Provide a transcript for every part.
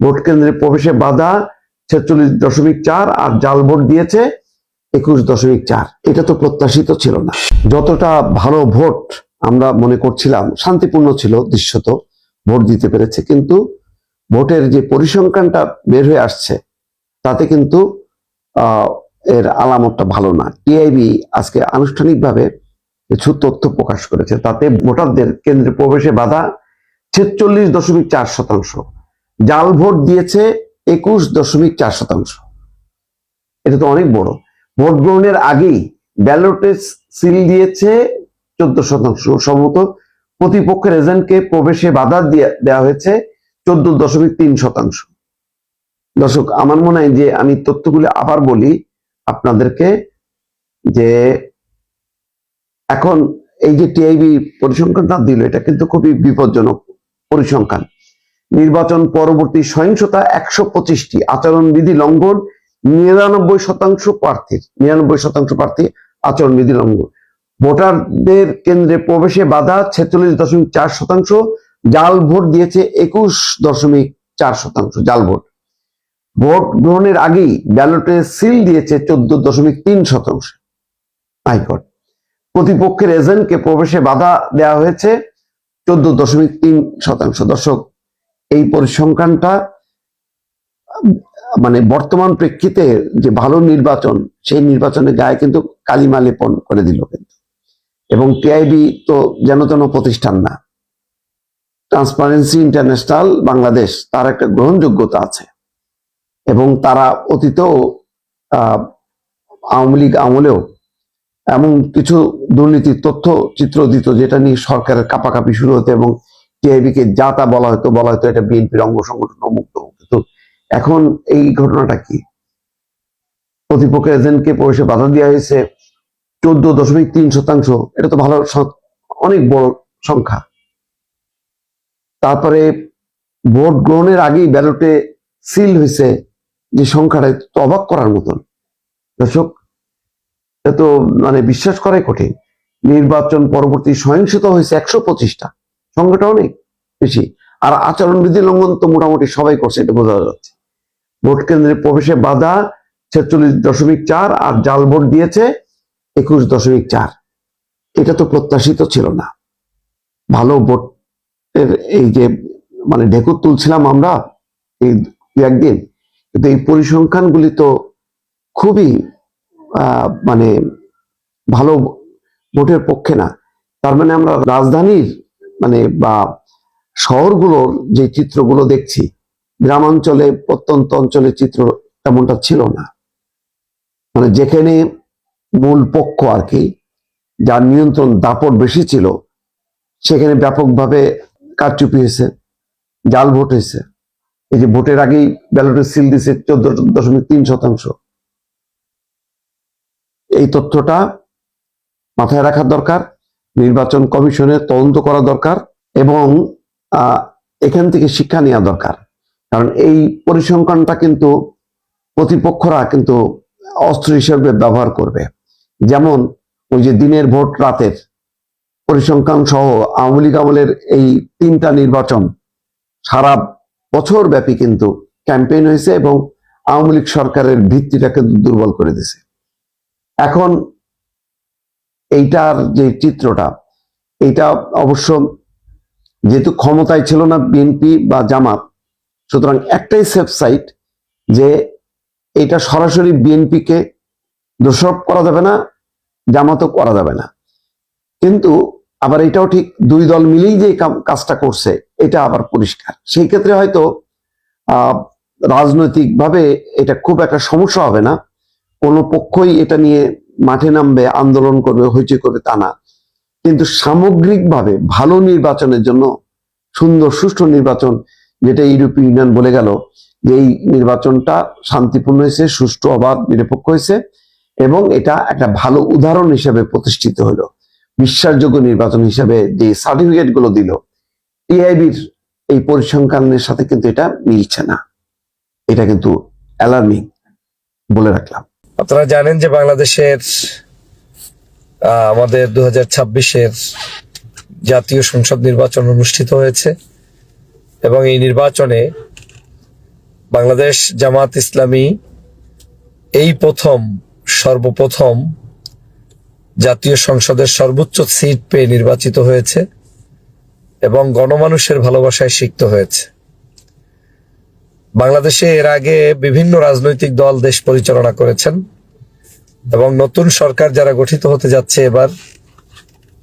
Vote কেন্দ্রে প্রবেশে বাধা 46.4 আর জাল ভোট দিয়েছে 21.4। এটা তো প্রত্যাশিত ছিল না। যতটা ভালো ভোট আমরা মনে করছিলাম, শান্তিপূর্ণ ছিল দৃশ্যত, ভোট দিতে পেরেছে, কিন্তু ভোটের যে পরিসংখ্যানটা বের হয়ে আসছে তাতে কিন্তু এর আলামতটা ভালো না। টিআইবি আজকে আনুষ্ঠানিকভাবে কিছু তথ্য প্রকাশ করেছে, তাতে ভোটারদের কেন্দ্রে প্রবেশে বাধা 46.4%, জাল ভোট দিয়েছে 21.4%। এটা তো অনেক বড়। ভোট গ্রহণের আগেই ব্যালটে সিল দিয়েছে 14%। সম্ভবত প্রতিপক্ষের এজেন্টকে প্রবেশে বাধা দেওয়া হয়েছে 14.3%। দর্শক, আমার মনে হয় যে আমি তথ্যগুলো আবার বলি আপনাদেরকে, যে এখন এই যে টিআইবি পরিসংখ্যানটা দিল, এটা কিন্তু খুবই বিপজ্জনক পরিসংখ্যান। নির্বাচন পরবর্তী সহিংসতা 125টি, আচরণবিধি লঙ্ঘন 99% প্রার্থী আচরণবিধি লঙ্ঘন। ভোটারদের কেন্দ্রে প্রবেশে বাধা 46.4%, জাল ভোট দিয়েছে 21.4%। জাল ভোট। ভোট গ্রহণের আগেই ব্যালটে সিল দিয়েছে 14.3%। হাইকোর্ট। প্রতিপক্ষের এজেন্টকে প্রবেশে বাধা দেওয়া হয়েছে 14.3%। দর্শক, এই পরিসংখ্যানটা মানে বর্তমান প্রেক্ষিতে যে ভালো নির্বাচন, সেই নির্বাচনের গায়ে কিন্তু কালিমা লেপন করে দিল কিন্তু। এবং টিআইবি তো যেন তেন প্রতিষ্ঠান না, ট্রান্সপারেন্সি ইন্টারন্যাশনাল বাংলাদেশ, তার একটা গ্রহণযোগ্যতা আছে। এবং তারা অতীতেও আওয়ামী লীগ আমলেও এমন কিছু দুর্নীতির তথ্য চিত্র দিত, যেটা নিয়ে সরকারের কাপাকাপি শুরু হতো এবং টিআইবি কে যা তা বলা হতো এটা বিএনপির অঙ্গ সংগঠন অমুক্ত। কিন্তু এখন এই ঘটনাটা কি? প্রতিপক্ষের এজেন্টকে প্রবেশে বাধা দেওয়া হয়েছে 14.3%। এটা তো ভালো, অনেক বড় সংখ্যা। তারপরে ভোট গ্রহণের আগেই ব্যালটে সিল হয়েছে যে সংখ্যাটা, তো অবাক করার মতন। দর্শক, এটা তো মানে বিশ্বাস করাই কঠিন। নির্বাচন পরবর্তী সহিংসতা হয়েছে 125টা, সংখ্যাটা অনেক বেশি। আর আচরণবিধি লঙ্ঘন তো মোটামুটি সবাই করছে, এটা বোঝা যাচ্ছে। ভোট কেন্দ্রে প্রবেশে বাধা 46.4 আর জাল ভোট দিয়েছে 21.4। এটা তো প্রত্যাশিত ছিল না। ভালো ভোটের এই যে মানে ঢেকুর তুলছিলাম আমরা এই একদিন, কিন্তু এই পরিসংখ্যানগুলি তো খুবই মানে ভালো ভোটের পক্ষে না। তার মানে আমরা রাজধানীর মানে বা শহরগুলোর যে চিত্রগুলো দেখছি, গ্রামাঞ্চলে প্রত্যন্ত অঞ্চলের চিত্র তেমনটা ছিল না। মানে যেখানে মূল পক্ষ আর কি, যার নিয়ন্ত্রণ দাপট বেশি ছিল, সেখানে ব্যাপকভাবে কারচুপি হয়েছে, জাল ভোট হয়েছে। এই যে ভোটের আগেই ব্যালটে সিল দিছে 14.3%। এই তথ্যটা মাথায় রাখার দরকার, নির্বাচন কমিশনের তদন্ত করা দরকার এবং এখান থেকে শিক্ষা নেওয়া দরকার। কারণ এই পরিসংখ্যানটা কিন্তু প্রতিপক্ষরা কিন্তু অস্ত্র হিসেবে ব্যবহার করবে। যেমন ওই যে দিনের ভোট রাতের পরিসংখ্যান সহ আওয়ামী লীগ আমলের এই 3টা নির্বাচন সারা বছর ব্যাপী কিন্তু ক্যাম্পেইন হয়েছে এবং আওয়ামী লীগ সরকারের ভিত্তিটাকে দুর্বল করে দিয়েছে। এখন এইটার যে চিত্রটা, এইটা অবশ্য যেহেতু ক্ষমতায় ছিল না বিএনপি বা জামাত, সুতরাং একটাই সেফ সাইট যে এটা সরাসরি বিএনপিকে দোষারোপ করা যাবে না, জামাতও করা যাবে না। কিন্তু আবার এটাও ঠিক, দুই দল মিলেই যে কাজটা করছে এটা আবার পরিষ্কার। সেই ক্ষেত্রে হয়তো রাজনৈতিকভাবে এটা খুব একটা সমস্যা হবে না, কোনো পক্ষই এটা নিয়ে মাঠে নামবে, আন্দোলন করবে, হইচই করবে তা না। কিন্তু সামগ্রিকভাবে ভালো নির্বাচনের জন্য, সুন্দর সুষ্ঠু নির্বাচন, যেটা ইউরোপীয় ইউনিয়ন বলে গেল যে এই নির্বাচনটা শান্তিপূর্ণ হয়েছে, সুষ্ঠু অবাধ নিরপেক্ষ হয়েছে এবং এটা একটা ভালো উদাহরণ হিসেবে প্রতিষ্ঠিত হলো, বিশ্বাসযোগ্য নির্বাচন হিসেবে যে সার্টিফিকেট গুলো দিল, টিআইবির এই পরিসংখ্যানের সাথে কিন্তু এটা মিলছে না। এটা কিন্তু অ্যালার্মিং, বলে রাখলাম। আপনারা জানেন যে বাংলাদেশের আমাদের 2026-এর জাতীয় সংসদ নির্বাচন অনুষ্ঠিত হয়েছে এবং এই নির্বাচনে বাংলাদেশ জামাত ইসলামী এই সর্বপ্রথম জাতীয় সংসদের সর্বোচ্চ সিট পেয়ে নির্বাচিত হয়েছে এবং গণমানুষের ভালোবাসায় সিক্ত হয়েছে। বাংলাদেশে এর আগে বিভিন্ন রাজনৈতিক দল দেশ পরিচালনা করেছেন এবং নতুন সরকার যারা গঠিত হতে যাচ্ছে এবার,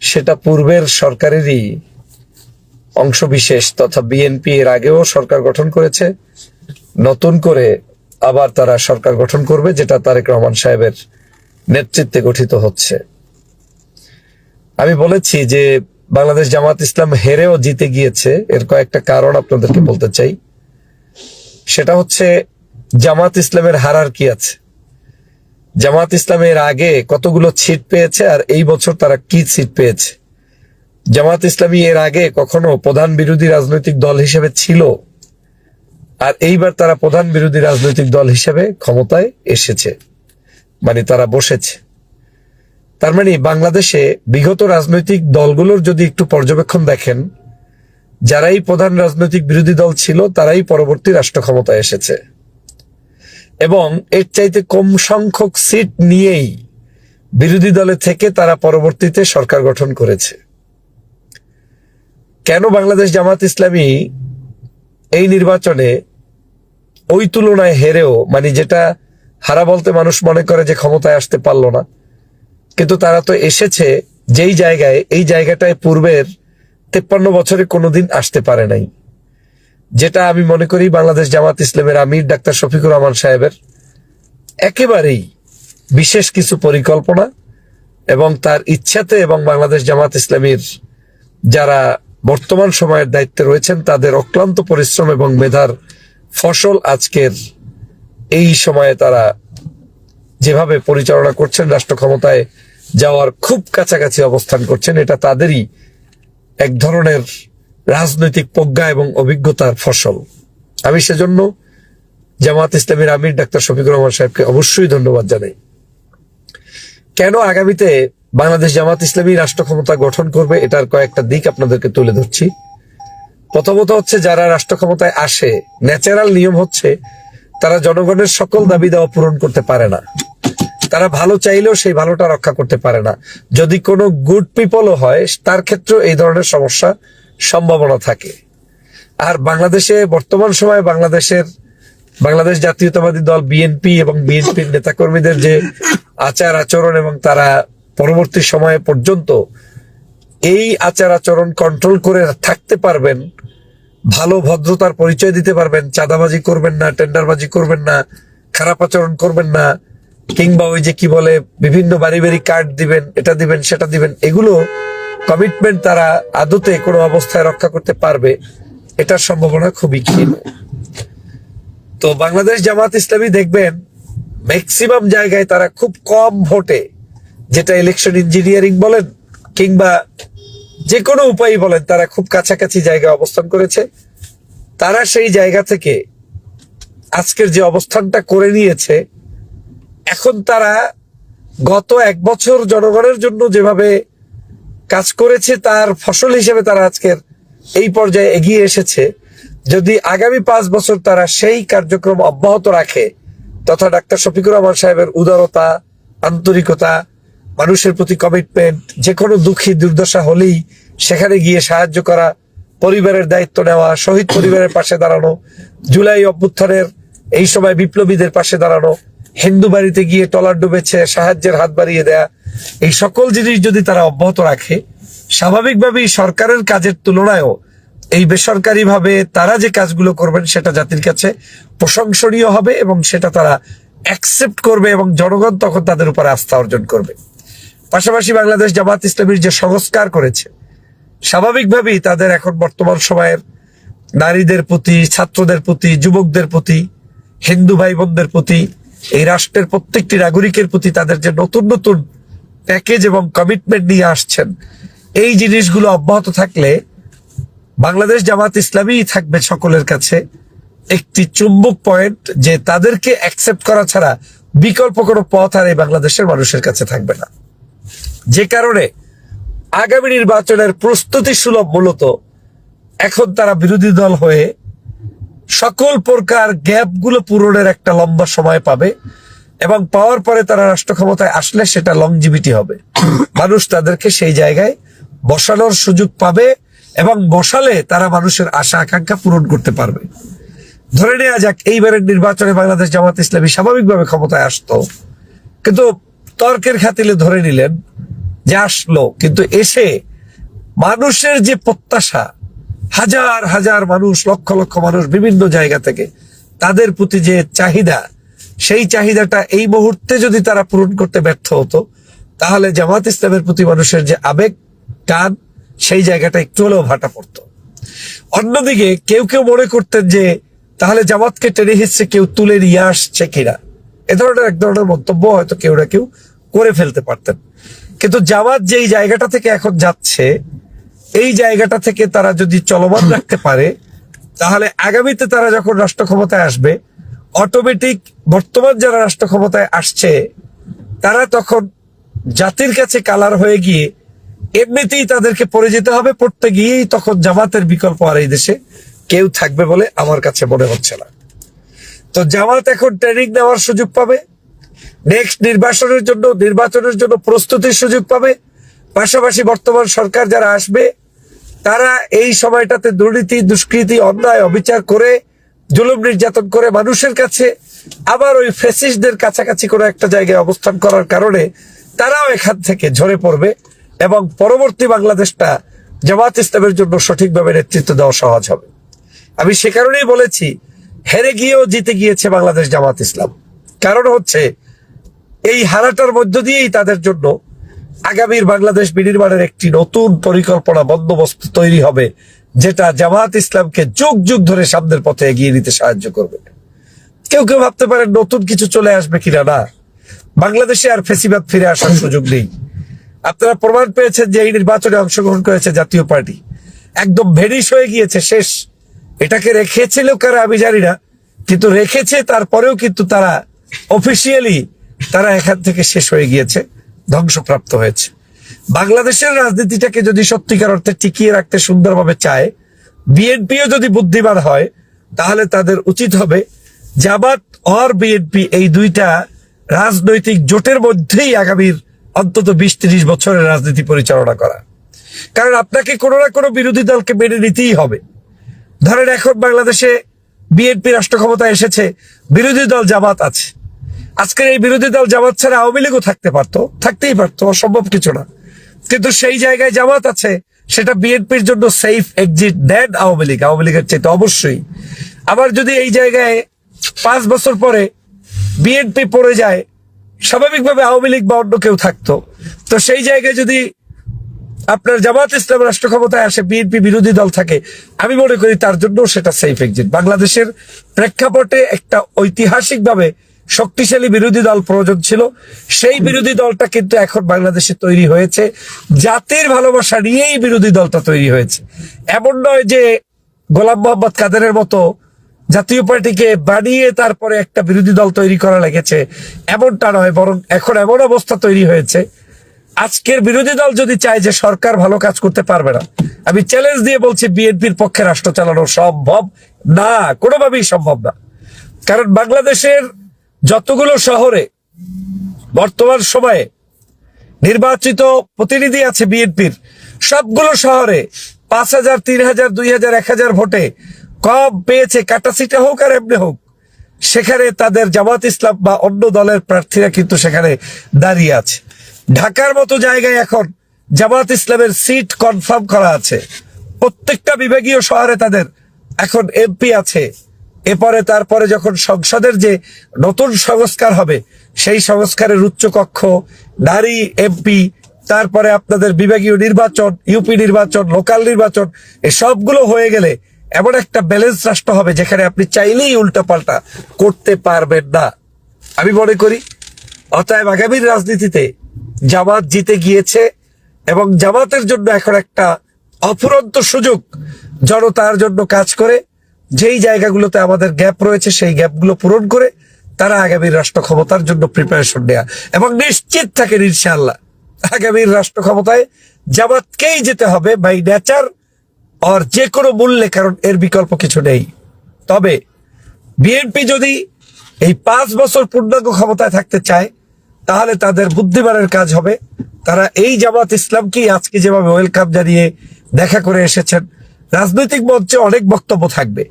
সেটা পূর্বের সরকারেরই অংশবিশেষ তথা বিএনপি এর আগেও সরকার গঠন করেছে, নতুন করে আবার তারা সরকার গঠন করবে, যেটা তারেক রহমান সাহেবের নেতৃত্বে গঠিত হচ্ছে। আমি বলেছি যে বাংলাদেশ জামাত ইসলাম হেরেও জিতে গিয়েছে, এর কয়েকটা কারণ আপনাদেরকে বলতে চাই। সেটা হচ্ছে জামাত ইসলামের হারার কি আছে। জামাত ইসলামের আগে কতগুলো সিট পেয়েছে আর এই বছর তারা কি সিট পেয়েছে। জামাত ইসলামী এর আগে কখনো প্রধান বিরোধী রাজনৈতিক দল হিসেবে ছিল, আর এইবার তারা প্রধান বিরোধী রাজনৈতিক দল হিসেবে ক্ষমতায় এসেছে, মানে তারা বসেছে। তার মানে বাংলাদেশে বিগত রাজনৈতিক দলগুলোর যদি একটু পর্যবেক্ষণ দেখেন, যারাই প্রধান রাজনৈতিক বিরোধী দল ছিল তারাই পরবর্তী রাষ্ট্র ক্ষমতায় এসেছে এবং এর চাইতে কম সংখ্যক সিট নিয়েই বিরোধী দলে থেকে তারা পরবর্তীতে সরকার গঠন করেছে। কেন বাংলাদেশ জামাত ইসলামী এই নির্বাচনে ওই তুলনায় হেরেও, মানে যেটা হারা বলতে মানুষ মনে করে যে ক্ষমতায় আসতে পারলো না, কিন্তু তারা তো এসেছে যেই জায়গায়, এই জায়গাটায় পূর্বের 53 বছরে কোনোদিন আসতে পারে নাই। যেটা আমি মনে করি বাংলাদেশ জামাত ইসলামের আমির ডাক্তার শফিকুর রহমান সাহেবের একেবারেই বিশেষ কিছু পরিকল্পনা এবং তার ইচ্ছাতে এবং বাংলাদেশ জামাত ইসলামীর যারা বর্তমান সময়ের দায়িত্বে রয়েছেন তাদের অক্লান্ত পরিশ্রম এবং মেধার ফসল আজকের এই সময়ে তারা যেভাবে পরিচালনা করছেন, রাষ্ট্র ক্ষমতায় যাওয়ার খুব কাছাকাছি অবস্থান করছেন, এটা তাদেরই এক ধরনের রাজনৈতিক প্রজ্ঞা এবং অভিজ্ঞতার ফসল। আমি সেজন্য জামাত ইসলামীর আমির ডাক্তার শফিকুর রহমান সাহেবকে অবশ্যই ধন্যবাদ জানাই। কেন আগামীতে বাংলাদেশ জামাত ইসলামী রাষ্ট্র ক্ষমতা গঠন করবে, এটার কয়েকটা দিক আপনাদেরকে তুলে ধরছি। প্রথমত হচ্ছে, যারা রাষ্ট্র ক্ষমতায় আসে, ন্যাচারাল নিয়ম হচ্ছে তারা জনগণের সকল দাবি দাওয়া পূরণ করতে পারে না। তারা ভালো চাইলেও সেই ভালোটা রক্ষা করতে পারে না। যদি কোনো গুড পিপলও হয়, তার ক্ষেত্রেও এই ধরনের সমস্যা সম্ভাবনা থাকে। আর বাংলাদেশে বর্তমান সময়ে বাংলাদেশ জাতীয়তাবাদী দল বিএনপি এবং বিএনপির নেতাকর্মীদের যে আচার আচরণ, এবং তারা পরবর্তী সময়ে পর্যন্ত এই আচার আচরণ কন্ট্রোল করে থাকতে পারবেন, ভালো ভদ্রতার পরিচয় দিতে পারবেন, চাঁদাবাজি করবেন না, টেন্ডারবাজি করবেন না, খারাপ আচরণ করবেন না, কিংবা ওই যে কি বলে বিভিন্ন বাড়ি বাড়ি কার্ড দিবেন, এটা দিবেন সেটা দিবেন, এগুলো কমিটমেন্ট তারা আদতে কোনো অবস্থায় রক্ষা করতে পারবে, এটার সম্ভাবনা খুবই ক্ষীণ। তো বাংলাদেশ জামাত ইসলামী দেখবেন ম্যাক্সিমাম জায়গায় তারা খুব কম ভোটে, যেটা ইলেকশন ইঞ্জিনিয়ারিং বলেন কিংবা যে কোনো উপায় বলেন, তারা খুব কাছাকাছি জায়গায় অবস্থান করেছে। তারা সেই জায়গা থেকে আজকের যে অবস্থানটা করে নিয়েছে, এখন তারা গত 1 বছর জনগণের জন্য যেভাবে কাজ করেছে তার ফসল হিসেবে তারা আজকের এই পর্যায়ে এগিয়ে এসেছে। যদি আগামী 5 বছর তারা সেই কার্যক্রম অব্যাহত রাখে, তথা ডাক্তার শফিকুর রহমান সাহেবের উদারতা, আন্তরিকতা, মানুষের প্রতি কমিটমেন্ট, যে কোনো দুঃখী দুর্দশা হলেই সেখানে গিয়ে সাহায্য করা, পরিবারের দায়িত্ব নেওয়া, শহীদ পরিবারের পাশে দাঁড়ানো, জুলাই অভ্যুত্থানের এই সময় বিপ্লবীদের পাশে দাঁড়ানো, হিন্দু বাড়িতে গিয়ে টলার ডুবেছে সাহায্যের হাত বাড়িয়ে দেয়া, এই সকল জিনিস যদি তারা অব্যাহত রাখে, স্বাভাবিকভাবেই সরকারের কাজের তুলনায়ও এই বেসরকারি ভাবে তারা যে কাজগুলো করবেন সেটা জাতির কাছে প্রশংসনীয় হবে এবং সেটা তারা অ্যাকসেপ্ট করবে এবং জনগণ তখন তাদের উপর আস্থা অর্জন করবে। পাশাপাশি বাংলাদেশ জামাত ইসলামীর যে সংস্কার করেছে, স্বাভাবিকভাবেই তাদের এখন বর্তমান সময়ের নারীদের প্রতি, ছাত্রদের প্রতি, যুবকদের প্রতি, হিন্দু ভাই বোনদের প্রতি, এই রাষ্ট্রের প্রত্যেকটি নাগরিকের প্রতি তাদের যে নতুন নতুন প্যাকেজ এবং কমিটমেন্ট নিয়ে আসছেন, এই জিনিসগুলো অব্যাহত থাকলে বাংলাদেশ জামাত ইসলামী থাকবে সকলের কাছে একটি চুম্বক পয়েন্ট, যে তাদেরকে অ্যাকসেপ্ট করা ছাড়া বিকল্প কোনো পথ আর এই বাংলাদেশের মানুষের কাছে থাকবে না। যে কারণে আগামী নির্বাচনের প্রস্তুতি সুলভ মূলত এখন তারা বিরোধী দল হয়ে সকল প্রকার গ্যাপগুলো পূরণের একটা লম্বা সময় পাবে, এবং পাওয়ার পরে তারা রাষ্ট্র ক্ষমতায় আসলে সেটা লংজিভিটি হবে। মানুষ তাদেরকে সেই জায়গায় বসানোর সুযোগ পাবে, এবং বসালে তারা মানুষের আশা আকাঙ্ক্ষা পূরণ করতে পারবে। ধরে নেওয়া যাক এইবারের নির্বাচনে বাংলাদেশ জামাত ইসলামী স্বাভাবিকভাবে ক্ষমতায় আসতো, কিন্তু তর্কের খাতিরে ধরে নিলেন যে আসলো, কিন্তু এসে মানুষের যে প্রত্যাশা, হাজার হাজার মানুষ, লক্ষ লক্ষ মানুষ বিভিন্ন জায়গা থেকে তাদের প্রতি যে চাহিদা, সেই চাহিদাটা এই মুহূর্তে যদি তারা পূরণ করতে ব্যর্থ হতো, তাহলে জামাত ইসলামের প্রতি মানুষের যে আবেগ টান, সেই জায়গাটা একটু হলেও ভাটা পড়তো। অন্যদিকে কেউ কেউ মনে করতেন যে তাহলে জামাতকে টেনে হিসছে কেউ তুলে নিয়ে আসছে কিনা, এ ধরনের এক ধরনের মন্তব্য হয়তো কেউ না কেউ করে ফেলতে পারতেন। কিন্তু জামাত যেই জায়গাটা থেকে এখন যাচ্ছে, এই জায়গাটা থেকে তারা যদি চলমান রাখতে পারে, তাহলে আগামীতে তারা যখন রাষ্ট্র ক্ষমতায় আসবে, অটোমেটিক বর্তমান যারা রাষ্ট্র ক্ষমতায় আসছে তারা তখন জাতির কাছে কালার হয়ে গিয়ে এমনিতেই তাদেরকে পড়ে যেতে হবে। পড়তে গিয়েই তখন জামাতের বিকল্প আর এই দেশে কেউ থাকবে বলে আমার কাছে মনে হচ্ছে না। তো জামাত এখন ট্রেনিং নেওয়ার সুযোগ পাবে, নেক্সট নির্বাচনের জন্য প্রস্তুতির সুযোগ পাবে। পাশাপাশি বর্তমান সরকার যারা আসবে তারা এই সময়টাতে দুর্নীতি, দুষ্কৃতি, অন্যায়, অবিচার করে, জুলুম নির্যাতন করে মানুষের কাছে আবার ওই ফ্যাসিস্টদের কাছাকাছি কোনো একটা জায়গায় অবস্থান করার কারণে তারাও এখান থেকে ঝরে পড়বে, এবং পরবর্তী বাংলাদেশটা জামাত ইসলামের জন্য সঠিকভাবে নেতৃত্ব দেওয়া সহজ হবে। আমি সে কারণেই বলেছি হেরে গিয়েও জিতে গিয়েছে বাংলাদেশ জামাত ইসলাম। কারণ হচ্ছে এই হারাটার মধ্য দিয়েই তাদের জন্য আগামীর বাংলাদেশ বিনির্মাণের একটি নতুন পরিকল্পনা, বন্দোবস্ত তৈরি হবে, যেটা জামাত ইসলামকে যুগ যুগ ধরে সামনের পথে এগিয়ে নিতে সাহায্য করবে। কেউ কেউ ভাবতে পারেন নতুন কিছু চলে আসবে কিনা, না, বাংলাদেশে আর ফেসিবাদ ফিরে আসার সুযোগ নেই। আপনারা প্রমাণ পেয়েছেন যে এই নির্বাচনে অংশগ্রহণ করেছে জাতীয় পার্টি, একদম ভেনিশ হয়ে গিয়েছে, শেষ। এটাকে রেখেছিল কারা আমি জানি না, কিন্তু রেখেছে, তারপরেও কিন্তু তারা অফিসিয়ালি তারা এখান থেকে শেষ হয়ে গিয়েছে, ধ্বংসপ্রাপ্ত হয়েছে। বাংলাদেশের রাজনীতিটাকে যদি সত্যিকার অর্থে টিকিয়ে রাখতে সুন্দরভাবে চায়, বিএনপিও যদি বুদ্ধিমান হয়, তাহলে তাদের উচিত হবে জামাত আর বিএনপি এই দুইটা রাজনৈতিক জোটের মধ্যেই আগামীর অন্তত 20-30 বছরের রাজনীতি পরিচালনা করা। কারণ আপনাকে কোনো না কোনো বিরোধী দলকে মেনে নিতেই হবে। ধরেন এখন বাংলাদেশে বিএনপি রাষ্ট্র ক্ষমতায় এসেছে, বিরোধী দল জামাত আছে। আজকের এই বিরোধী দল জামাত ছাড়া আওয়ামী লীগও থাকতেই পারতো, অসম্ভব কিছু না। কিন্তু সেই জায়গায় জামাত আছে, সেটা বিএনপির জন্য সেফ এক্সিট দেন আওয়ামী লীগের চাইতে অবশ্যই। আবার যদি এই জায়গায় 5 বছর পরে বিএনপি পড়ে যায়, স্বাভাবিকভাবে আওয়ামী লীগ বা অন্য কেউ থাকতো, তো সেই জায়গায় যদি আপনার জামাত ইসলাম রাষ্ট্র ক্ষমতায় আসে, বিএনপি বিরোধী দল থাকে, আমি মনে করি তার জন্য সেটা সেফ এক্সিট। বাংলাদেশের প্রেক্ষাপটে একটা ঐতিহাসিকভাবে শক্তিশালী বিরোধী দল প্রয়োজন ছিল, সেই বিরোধী দলটা কিন্তু এখন বাংলাদেশে তৈরি হয়েছে। জাতির ভালোবাসা নিয়েই বিরোধী দলটা তৈরি হয়েছে। এমন নয় যে গোলাম মোহাম্মদ কাদেরের মতো জাতীয় পার্টিকে বানিয়ে তারপরে একটা বিরোধী দল তৈরি করা লেগেছে, এমনটা নয়। বরং এখন এমন অবস্থা তৈরি হয়েছে, আজকের বিরোধী দল যদি চায় যে সরকার ভালো কাজ করতে পারবে না, আমি চ্যালেঞ্জ দিয়ে বলছি বিএনপির পক্ষে রাষ্ট্র চালানো সম্ভব না, কোনোভাবেই সম্ভব না। কারণ বাংলাদেশের যতগুলো শহরে বর্তমান সময়ে নির্বাচিত প্রতিনিধি আছে বিএনপির, সবগুলো শহরে 5,000, 3,000, 2,000, 1,000 ভোটে কম পেয়েছে, কাটাছিটা হোক আর এমনি হোক, সেখানে তাদের জামাত ইসলাম বা অন্য দলের প্রার্থীরা কিন্তু সেখানে দাঁড়িয়ে আছে। ঢাকার মতো জায়গায় এখন জামাত ইসলামের সিট কনফার্ম করা আছে, প্রত্যেকটা বিভাগীয় শহরে তাদের এখন এমপি আছে। এরপরে তারপরে যখন সংসদের যে নতুন সংস্কার হবে, সেই সংস্কারের উচ্চকক্ষ, নারী এমপি, তারপরে আপনাদের বিভাগীয় নির্বাচন, ইউপি নির্বাচন, লোকাল নির্বাচন, এই সবগুলো হয়ে গেলে এমন একটা ব্যালেন্স রাষ্ট্র হবে যেখানে আপনি চাইলেই উল্টাপাল্টা করতে পারবেন না, আমি মনে করি। অতএব আগামীর রাজনীতিতে জামাত জিতে গিয়েছে, এবং জামাতের জন্য এখন একটা অফুরন্ত সুযোগ জনতার জন্য কাজ করে যেই জায়গাগুলোতে আমাদের গ্যাপ রয়েছে, সেই গ্যাপগুলো পূরণ করে তারা আগামীর রাষ্ট্র ক্ষমতার জন্য প্রিপারেশন নেয়া, এবং নিশ্চিত থাকেন ইনশাআল্লাহ আগামীর রাষ্ট্র ক্ষমতায় জামাতকেই যেতে হবে বাই নেচার আর যে কোনো মূল্যে, কারণ এর বিকল্প কিছু নেই। তবে বিএনপি যদি এই 5 বছর পূর্ণাঙ্গ ক্ষমতায় থাকতে চায় তাহলে তাদের বুদ্ধিমানের কাজ হবে, তারা এই জামাত ইসলামকে আজকে যেভাবে ওয়েলকাম জানিয়ে দেখা করে এসেছেন, রাজনৈতিক মঞ্চে অনেক বক্তব্য থাকবে,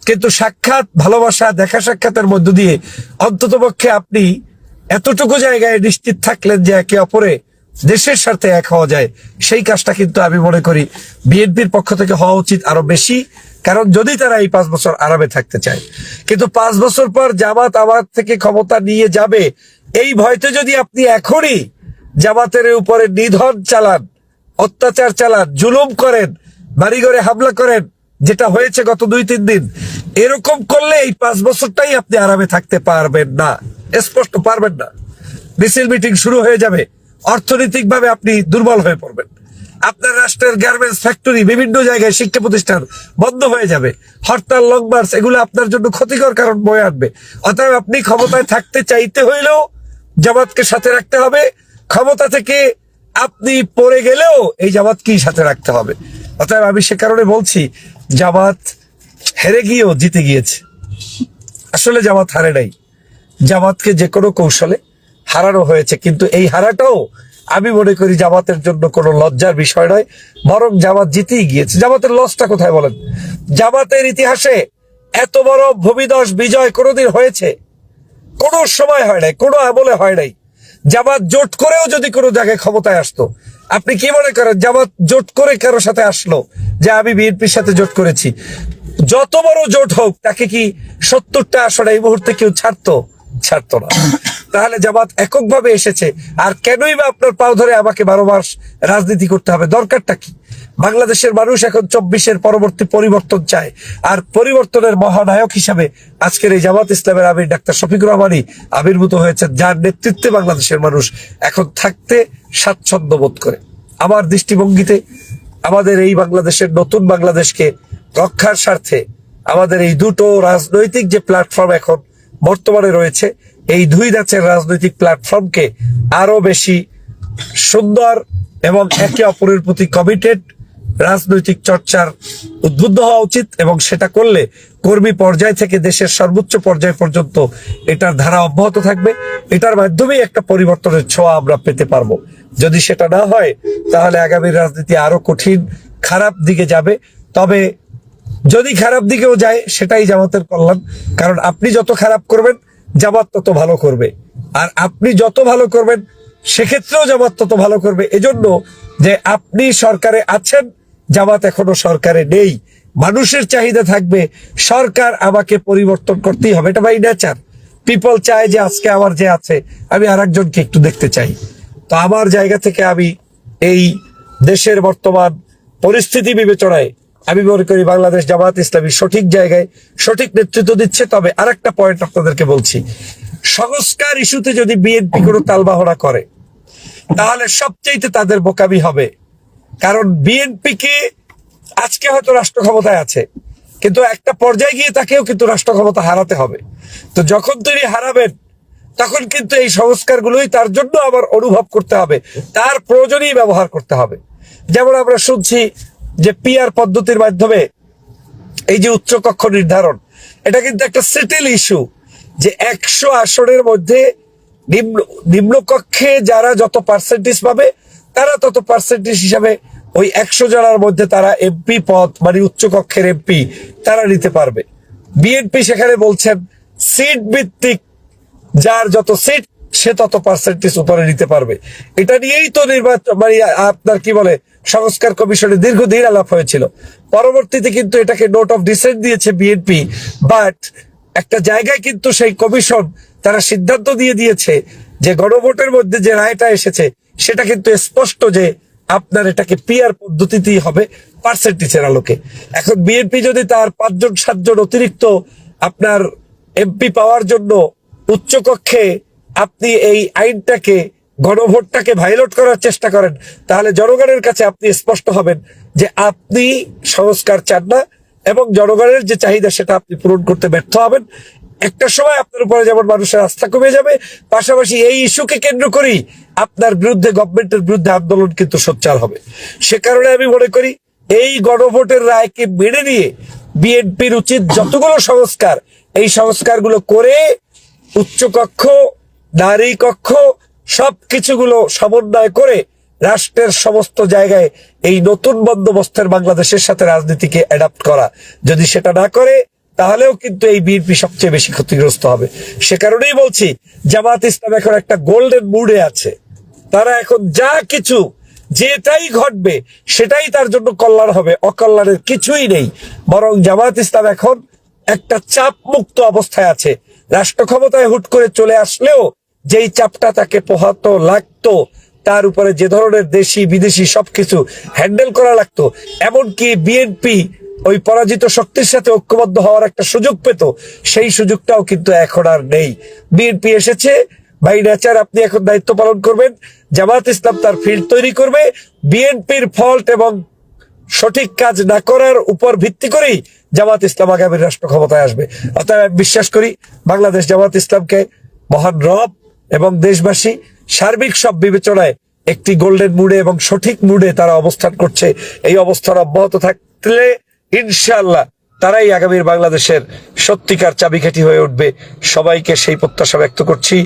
কিন্তু সাক্ষাৎ ভালোবাসা দেখা সাক্ষাতের মধ্য দিয়ে অন্ততপক্ষে আপনি এতটুকু জায়গায় নিশ্চিত থাকলেন যে একে অপরে দেশের সাথে এক হওয়া যায়, সেই কাজটা কিন্তু আমি মনে করি বিএনপির পক্ষ থেকে হওয়া উচিত আরো বেশি। কারণ যদি তারা এই 5 বছর আরামে থাকতে চায়, কিন্তু 5 বছর পর জামাত আমার থেকে ক্ষমতা নিয়ে যাবে এই ভয়তে যদি আপনি এখনই জামাতের উপরে নিধন চালান, অত্যাচার চালান, জুলুম করেন, বাড়িঘরে হামলা করেন, যেটা হয়েছে গত 2-3 দিন, এরকম করলে এই 5 বছরটাই আপনি আরামে থাকতে পারবেন না, স্পষ্ট পারবেন না। মিছিল মিটিং শুরু হয়ে যাবে, অর্থনৈতিকভাবে আপনি দুর্বল হয়ে পড়বেন, আপনার রাষ্ট্রের গার্মেন্টস ফ্যাক্টরি, বিভিন্ন জায়গায় শিক্ষা প্রতিষ্ঠান বন্ধ হয়ে যাবে, হরতাল, লং মার্চ এগুলো আপনার জন্য ক্ষতিকর কারণ বয়ে আনবে। অতএব আপনি ক্ষমতায় থাকতে চাইতে হইলেও জামাতকে সাথে রাখতে হবে, ক্ষমতা থেকে আপনি পড়ে গেলেও এই জামাতকেই সাথে রাখতে হবে। অতএব আমি সে কারণে বলছি, জামাত হেরে গিয়েও জিতে গিয়েছে। আসলে জামাত হারে নাই, জামাতকে যে কোনো কৌশলে হারানো হয়েছে, কিন্তু এই হারাটাও আমি মনে করি জামাতের জন্য কোনো লজ্জার বিষয় নয়, বরং জামাত জিতেই গিয়েছে। জামাতের লসটা কোথায় বলেন? জামাতের ইতিহাসে এত বড় ভূমিধস বিজয় কোনোদিন হয়েছে? কোনো সময় হয় নাই, কোনো আমলে হয় নাই। জামাত জোট করেও যদি কোনো জায়গায় ক্ষমতায় আসতো, আপনি কি মনে করেন জামাত জোট করে কারোর সাথে আসলো যে আমি বিএনপির সাথে জোট করেছি? যত বড় জোট হোক, তাকে কি 70টা আসনে এই মুহূর্তে কেউ ছাড়তো না। তাহলে জামাত এককভাবে এসেছে, আর কেনই বা আপনার পাও ধরে আমাকে 12 মাস রাজনীতি করতে হবে? দরকারটা কি? বাংলাদেশের মানুষ এখন 24-এর পরবর্তী পরিবর্তন চায়, আর পরিবর্তনের মহানায়ক হিসাবে আজকের এই জামাত ইসলামের আমির ডাক্তার শফিকুর রহমানই আবির্ভূত হয়েছেন, যার নেতৃত্বে বাংলাদেশের মানুষ এখন থাকতে স্বাচ্ছন্দ্য বোধ করে। আমার দৃষ্টিভঙ্গিতে আমাদের এই বাংলাদেশের নতুন বাংলাদেশকে রক্ষার স্বার্থে আমাদের এই দুটো রাজনৈতিক যে প্ল্যাটফর্ম এখন বর্তমানে রয়েছে, এই 2 ধাঁচের রাজনৈতিক প্ল্যাটফর্মকে আরো বেশি সুন্দর এবং একে অপরের প্রতি কমিটেড রাজনৈতিক চর্চার উদ্বুদ্ধ হওয়া উচিত, এবং সেটা করলে কর্মী পর্যায় থেকে দেশের সর্বোচ্চ পর্যায় পর্যন্ত এটার ধারা অব্যাহত থাকবে। এটার মাধ্যমেই একটা পরিবর্তনের ছোঁয়া আমরা পেতে পারবো। যদি সেটা না হয় তাহলে আগামী রাজনীতি আরো কঠিন, খারাপ দিকে যাবে। তবে যদি খারাপ দিকেও যায়, সেটাই জামাতের কল্যাণ, কারণ আপনি যত খারাপ করবেন জামাত তত ভালো করবে, আর আপনি যত ভালো করবেন সেক্ষেত্রেও জামাত তত ভালো করবে। এজন্য যে আপনি সরকারে আছেন, জামাত এখনো সরকারে নেই, মানুষের চাহিদা থাকবে সরকার আমাকে পরিবর্তন করতেই হবে, এটা বাই নেচার। পিপল চায় যে আজকে আমার যে আছে আমি আরেকজনকে একটু দেখতে চাই। তো আমার জায়গা থেকে আমি এই দেশের বর্তমান পরিস্থিতি বিবেচনায় আমি মনে করি বাংলাদেশ জামাত ইসলামী সঠিক জায়গায় সঠিক নেতৃত্ব দিচ্ছে। তবে আরেকটা পয়েন্ট আপনাদেরকে বলছি, সংস্কার ইস্যুতে যদি বিএনপি কোনো তালবাহনা করে তাহলে সবচেয়ে তাদের বোকামি হবে। কারণ বিএনপিকে আজকে হয়তো রাষ্ট্র ক্ষমতায় আছে, কিন্তু একটা পর্যায়ে গিয়ে তাকেও কিন্তু রাষ্ট্র ক্ষমতা হারাতে হবে। তো যখন তিনি হারাবেন তখন কিন্তু এই সংস্কারগুলোই তার জন্য আবার অনুভব করতে হবে, তার প্রয়োজনেই ব্যবহার করতে হবে। যেমন আমরা শুনছি যে পিআর পদ্ধতির মাধ্যমে এই যে উচ্চকক্ষ নির্ধারণ, এটা কিন্তু একটা সেটেল ইস্যু, যে 100 আসনের মধ্যে নিম্নকক্ষে যারা যত পার্সেন্টেজ পাবে তারা তত পার্সেন্টেজ হিসাবে ওই 100 জনের মধ্যে তারা এমপি পদ, মানে উচ্চকক্ষের এমপি তারা নিতে পারবে। বিএনপি সেখানে বলছেন সিট ভিত্তিক, যার যত সিট সে তত পার্সেন্টেজ উপরে নিতে পারবে। এটা নিয়েই তো নির্বাচন, মানে আপনার কি বলে, সংস্কার কমিশনে দীর্ঘদিন আলাপ হয়েছিল। পরবর্তীতে কিন্তু এটাকে নোট অফ ডিসেন্ট দিয়েছে বিএনপি, বাট একটা জায়গায় কিন্তু সেই কমিশন তারা সিদ্ধান্ত দিয়ে দিয়েছে যে গণভোটের মধ্যে যে রায়টা এসেছে সেটা কিন্তু স্পষ্ট যে আপনার এটাকে পিআর পদ্ধতিতেই হবে, পার্সেন্টেজের আলোকে। এখন বিএনপি যদি তার 5-7 জন অতিরিক্ত আপনার এমপি পাওয়ার জন্য উচ্চকক্ষে আপনি এই আইনটাকে, গণভোটটাকে ভাইলেট করার চেষ্টা করেন, তাহলে জনগণের কাছে আপনি স্পষ্ট হবেন যে আপনি সংস্কার চান না, এবং জনগণের যে চাহিদা সেটা আপনি পূরণ করতে ব্যর্থ হবেন। একটা সময় আপনার উপরে যেমন মানুষের আস্থা কমে যাবে, পাশাপাশি এই ইস্যুকে কেন্দ্র করেই আপনার বিরুদ্ধে, গভর্নমেন্টের বিরুদ্ধে আন্দোলন কিন্তু সোচ্চার হবে। সে কারণে আমি মনে করি এই গণভোটের রায়কে মেনে নিয়ে বিএনপির উচিত যতগুলো সংস্কার, এই সংস্কারগুলো করে উচ্চকক্ষ, নারী কক্ষ সবকিছুগুলো সমন্বয় করে রাষ্ট্রের সমস্ত জায়গায় এই নতুন বন্দোবস্তের বাংলাদেশের সাথে রাজনীতিকে অ্যাডাপ্ট করা। যদি সেটা না করে তাহলেও কিন্তু এই বিএনপি সবচেয়ে বেশি ক্ষতিগ্রস্ত হবে। সে কারণেই বলছি, জামাত ইসলাম এখন একটা গোল্ডেন মুডে আছে। তারা এখন যা কিছু, যেটাই ঘটবে সেটাই তার জন্য কল্যাণ হবে, অকল্যাণের কিছুই নেই। বরং জামাত ইসলাম এখন একটা চাপ মুক্ত অবস্থায় আছে। রাষ্ট্র ক্ষমতায় হুট করে চলে আসলেও যেই চাপটা তাকে পোহাতো লাগতো, তার উপরে যে ধরনের দেশি বিদেশি সবকিছু হ্যান্ডেল করা লাগতো, এমনকি বিএনপি ওই পরাজিত শক্তির সাথে ঐক্যবদ্ধ হওয়ার একটা সুযোগ পেত, সেই সুযোগটাও কিন্তু এখন আর নেই। বিএনপি এসেছে, বাই নেচার আপনি এখন দায়িত্ব পালন করবেন, জামাত ইসলাম তার ফিল্ড তৈরি করবে। বিএনপির ফল্ট এবং সঠিক কাজ না করার উপর ভিত্তি করেই জামাত ইসলাম আগামী রাষ্ট্র ক্ষমতায় আসবে। অতএব আমি বিশ্বাস করি বাংলাদেশ জামাত ইসলামকে মহান রব এবং দেশবাসী সার্বিক সব বিবেচনায় একটি গোল্ডেন মুডে এবং সঠিক মুডে তারা অবস্থান করছে। এই অবস্থান অব্যাহত থাকলে ইনশাআল্লাহ তারাই আগামীর বাংলাদেশের সত্যিকার চাবিকাঠি হয়ে উঠবে। সবাইকে সেই প্রত্যাশা ব্যক্ত করছি।